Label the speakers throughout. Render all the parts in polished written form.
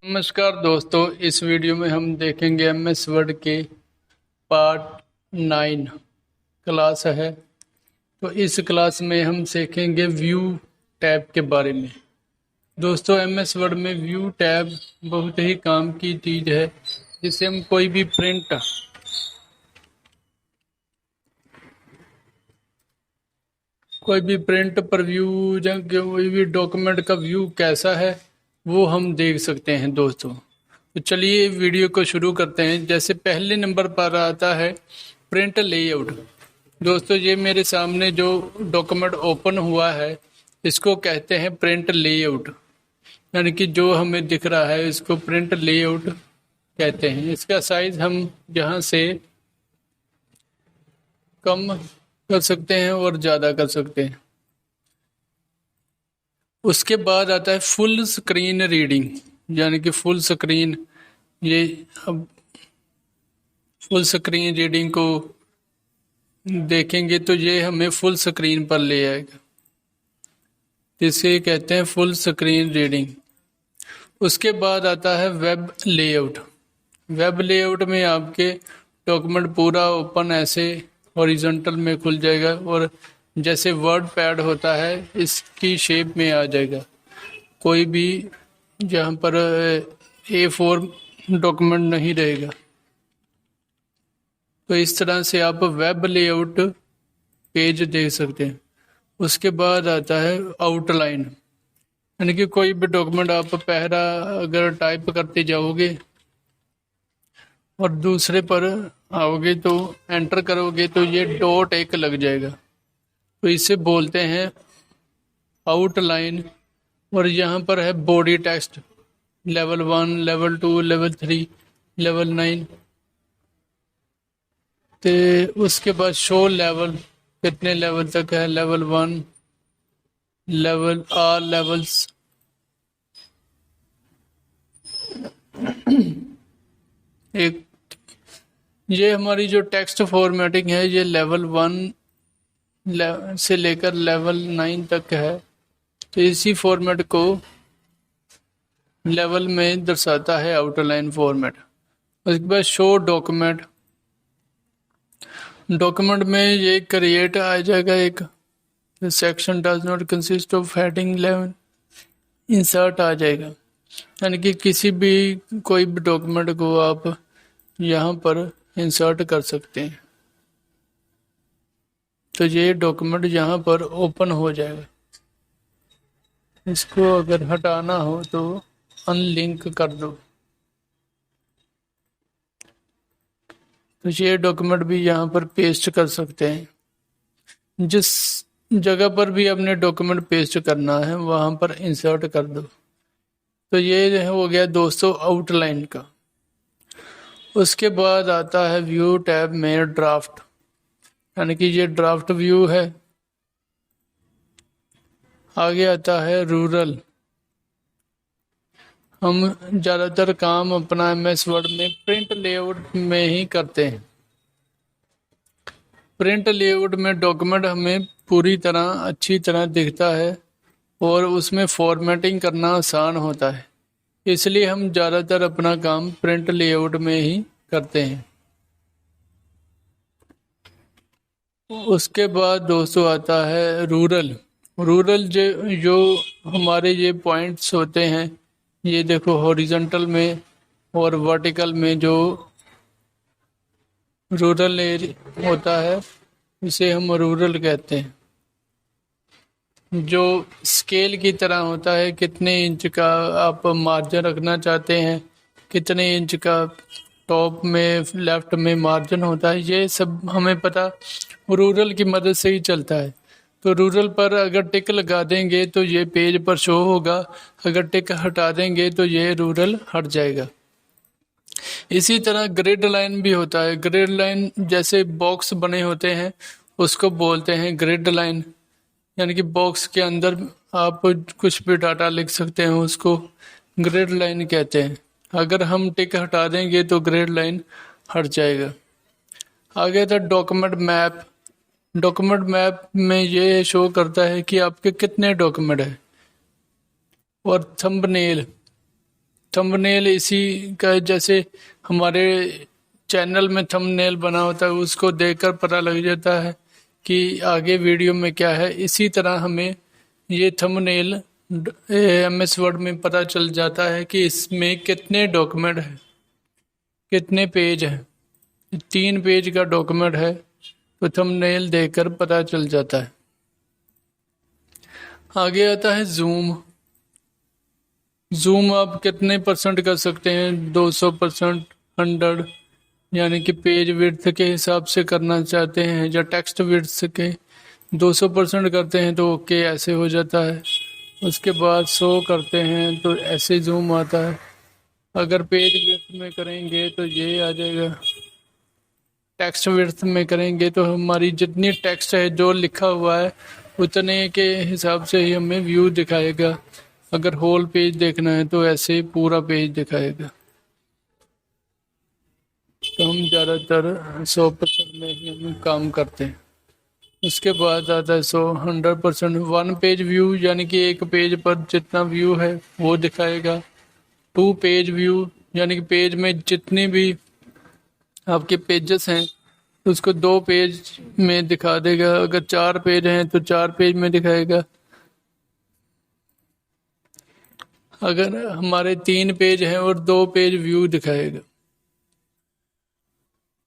Speaker 1: नमस्कार दोस्तों, इस वीडियो में हम देखेंगे एमएस वर्ड के पार्ट 9 क्लास है। तो इस क्लास में हम सीखेंगे व्यू टैब के बारे में। दोस्तों, एमएस वर्ड में व्यू टैब बहुत ही काम की चीज़ है, जिससे हम कोई भी प्रिंट पर व्यू या कोई भी डॉक्यूमेंट का व्यू कैसा है वो हम देख सकते हैं दोस्तों। तो चलिए वीडियो को शुरू करते हैं। जैसे पहले नंबर पर आता है प्रिंट लेआउट। दोस्तों, ये मेरे सामने जो डॉक्यूमेंट ओपन हुआ है इसको कहते हैं प्रिंट लेआउट, यानी कि जो हमें दिख रहा है इसको प्रिंट लेआउट कहते हैं। इसका साइज हम यहाँ से कम कर सकते हैं और ज़्यादा कर सकते हैं। उसके बाद आता है फुल स्क्रीन रीडिंग, यानी कि फुल स्क्रीन। ये अब फुल स्क्रीन रीडिंग को देखेंगे तो ये हमें फुल स्क्रीन पर ले आएगा, जिसे कहते हैं फुल स्क्रीन रीडिंग। उसके बाद आता है वेब लेआउट। वेब लेआउट में आपके डॉक्यूमेंट पूरा ओपन ऐसे हॉरिजॉन्टल में खुल जाएगा और जैसे वर्ड पैड होता है इसकी शेप में आ जाएगा। कोई भी जहाँ पर A4 डॉक्यूमेंट नहीं रहेगा। तो इस तरह से आप वेब लेआउट पेज देख सकते हैं। उसके बाद आता है आउटलाइन, यानी कि कोई भी डॉक्यूमेंट आप पहला अगर टाइप करते जाओगे और दूसरे पर आओगे तो एंटर करोगे तो ये डॉट एक लग जाएगा, तो इसे बोलते हैं आउटलाइन। और यहाँ पर है body text level 1, level 2, level 3, level 9। तो उसके बाद शो लेवल, कितने लेवल तक है, लेवल 1, लेवल आल लेवल्स। एक ये हमारी जो टेक्स्ट फॉर्मेटिंग है ये लेवल 1 से लेकर लेवल 9 तक है। तो इसी फॉर्मेट को लेवल में दर्शाता है आउटलाइन फॉर्मेट। उसके बाद शो डॉक्यूमेंट। डॉक्यूमेंट में ये क्रिएट आ जाएगा एक section does not consist of heading 11 insert आ जाएगा, यानी कि किसी भी कोई भी डॉक्यूमेंट को आप यहाँ पर इंसर्ट कर सकते हैं। तो ये डॉक्यूमेंट यहाँ पर ओपन हो जाएगा। इसको अगर हटाना हो तो अनलिंक कर दो। तो ये डॉक्यूमेंट भी यहाँ पर पेस्ट कर सकते हैं। जिस जगह पर भी अपने डॉक्यूमेंट पेस्ट करना है वहाँ पर इंसर्ट कर दो। तो ये हो गया दोस्तों आउटलाइन का। उसके बाद आता है व्यू टैब में ड्राफ्ट, यानी कि ये ड्राफ्ट व्यू है। आगे आता है रूरल। हम ज़्यादातर काम अपना एमएस वर्ड में प्रिंट लेआउट में ही करते हैं। प्रिंट लेआउट में डॉक्यूमेंट हमें पूरी तरह अच्छी तरह दिखता है और उसमें फॉर्मेटिंग करना आसान होता है, इसलिए हम ज़्यादातर अपना काम प्रिंट लेआउट में ही करते हैं। उसके बाद दोस्तों आता है रूरल। रूरल जो हमारे ये पॉइंट्स होते हैं, ये देखो हॉरिजॉन्टल में और वर्टिकल में जो रूरल एरिया होता है इसे हम रूरल कहते हैं। जो स्केल की तरह होता है, कितने इंच का आप मार्जिन रखना चाहते हैं, कितने इंच का टॉप में लेफ्ट में मार्जिन होता है, ये सब हमें पता रूरल की मदद से ही चलता है। तो रूरल पर अगर टिक लगा देंगे तो ये पेज पर शो होगा, अगर टिक हटा देंगे तो ये रूरल हट जाएगा। इसी तरह ग्रिड लाइन भी होता है। ग्रिड लाइन जैसे बॉक्स बने होते हैं उसको बोलते हैं ग्रिड लाइन, यानी कि बॉक्स के अंदर आप कुछ भी डाटा लिख सकते हैं, उसको ग्रिड लाइन कहते हैं। अगर हम टिक हटा देंगे तो ग्रिड लाइन हट जाएगा। आगे था डॉक्यूमेंट मैप। डॉक्यूमेंट मैप में ये शो करता है कि आपके कितने डॉक्यूमेंट हैं। और थंबनेल, थंबनेल इसी का, जैसे हमारे चैनल में थंबनेल बना होता है उसको देखकर पता लग जाता है कि आगे वीडियो में क्या है। इसी तरह हमें ये थंबनेल MS वर्ड में पता चल जाता है कि इसमें कितने डॉक्यूमेंट है, कितने पेज है। 3 पेज का डॉक्यूमेंट है तो थंबनेल देखकर पता चल जाता है। आगे आता है जूम। जूम आप कितने % कर सकते हैं, 200%, 100, यानी कि पेज विड्थ के हिसाब से करना चाहते हैं या टेक्स्ट विड्थ के 200% करते हैं तो ओके ऐसे हो जाता है। उसके बाद 100 करते हैं तो ऐसे जूम आता है। अगर पेज विड्थ में करेंगे तो ये आ जाएगा। टेक्स्ट विड्थ में करेंगे तो हमारी जितनी टेक्स्ट है जो लिखा हुआ है उतने के हिसाब से ही हमें व्यू दिखाएगा। अगर होल पेज देखना है तो ऐसे पूरा पेज दिखाएगा। तो हम ज़्यादातर 100% में ही हम काम करते हैं। उसके बाद आता है 100%, 1 पेज व्यू, यानी कि एक पेज पर जितना व्यू है वो दिखाएगा। 2 पेज व्यू, यानी कि पेज में जितनी भी आपके पेजेस हैं उसको 2 पेज में दिखा देगा। अगर 4 पेज हैं तो 4 पेज में दिखाएगा। अगर हमारे 3 पेज हैं और 2 पेज व्यू दिखाएगा।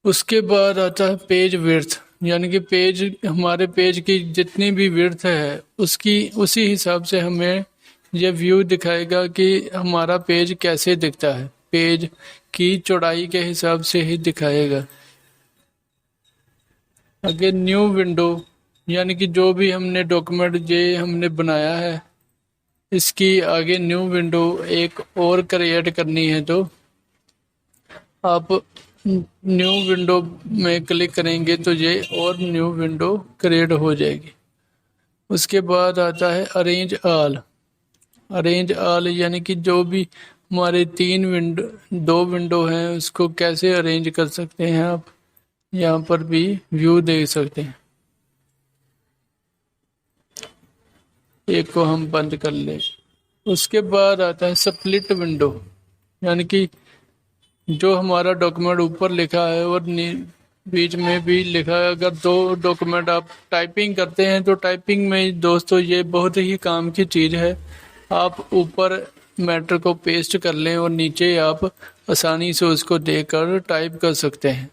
Speaker 1: उसके बाद आता है पेज विड्थ, यानी कि पेज, हमारे पेज की जितनी भी विड्थ है उसकी उसी हिसाब से हमें यह व्यू दिखाएगा कि हमारा पेज कैसे दिखता है। पेज की चौड़ाई के हिसाब से ही दिखाएगा। आगे न्यू विंडो, यानी कि जो भी हमने डॉक्यूमेंट ये हमने बनाया है इसकी आगे न्यू विंडो एक और क्रिएट करनी है तो आप न्यू विंडो में क्लिक करेंगे तो ये और न्यू विंडो क्रिएट हो जाएगी। उसके बाद आता है अरेंज ऑल। अरेंज ऑल यानी कि जो भी हमारे 2 विंडो हैं उसको कैसे अरेंज कर सकते हैं। आप यहाँ पर भी व्यू देख सकते हैं। एक को हम बंद कर ले। उसके बाद आता है स्प्लिट विंडो, यानी कि जो हमारा डॉक्यूमेंट ऊपर लिखा है और बीच में भी लिखा है। अगर 2 डॉक्यूमेंट आप टाइपिंग करते हैं तो टाइपिंग में दोस्तों ये बहुत ही काम की चीज़ है। आप ऊपर मैटर को पेस्ट कर लें और नीचे आप आसानी से उसको देकर टाइप कर सकते हैं।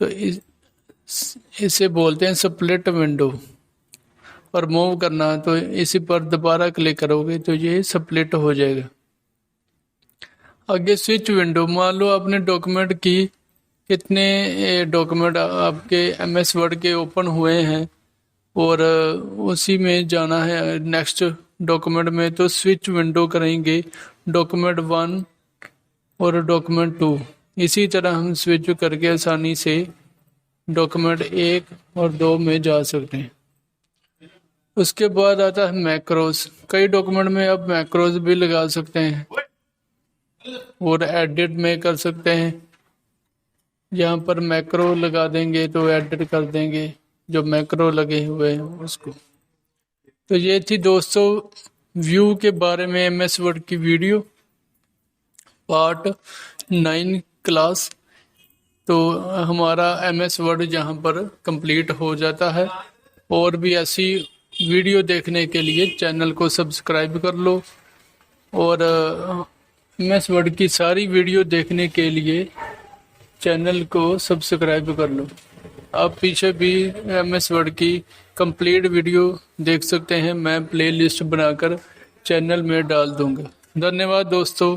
Speaker 1: तो इसे बोलते हैं स्प्लिट विंडो। और मूव करना तो इसी पर दोबारा क्लिक करोगे तो ये स्प्लिट हो जाएगा। आगे स्विच विंडो, मान लो आपने डॉक्यूमेंट की कितने डॉक्यूमेंट आपके MS वर्ड के ओपन हुए हैं और उसी में जाना है नेक्स्ट डॉक्यूमेंट में, तो स्विच विंडो करेंगे डॉक्यूमेंट 1 और डॉक्यूमेंट 2। इसी तरह हम स्विच करके आसानी से डॉक्यूमेंट 1 और 2 में जा सकते हैं। उसके बाद आता है मैक्रोस। कई डॉक्यूमेंट में आप मैक्रोस भी लगा सकते हैं और एडिट में कर सकते हैं। यहाँ पर मैक्रो लगा देंगे तो एडिट कर देंगे जो मैक्रो लगे हुए हैं उसको। तो ये थी दोस्तों व्यू के बारे में MS वर्ड की वीडियो पार्ट 9 क्लास। तो हमारा MS वर्ड यहाँ पर कंप्लीट हो जाता है। और भी ऐसी वीडियो देखने के लिए चैनल को सब्सक्राइब कर लो और MS वर्ड की सारी वीडियो देखने के लिए चैनल को सब्सक्राइब कर लो। आप पीछे भी MS वर्ड की कंप्लीट वीडियो देख सकते हैं। मैं प्लेलिस्ट बनाकर चैनल में डाल दूंगा। धन्यवाद दोस्तों।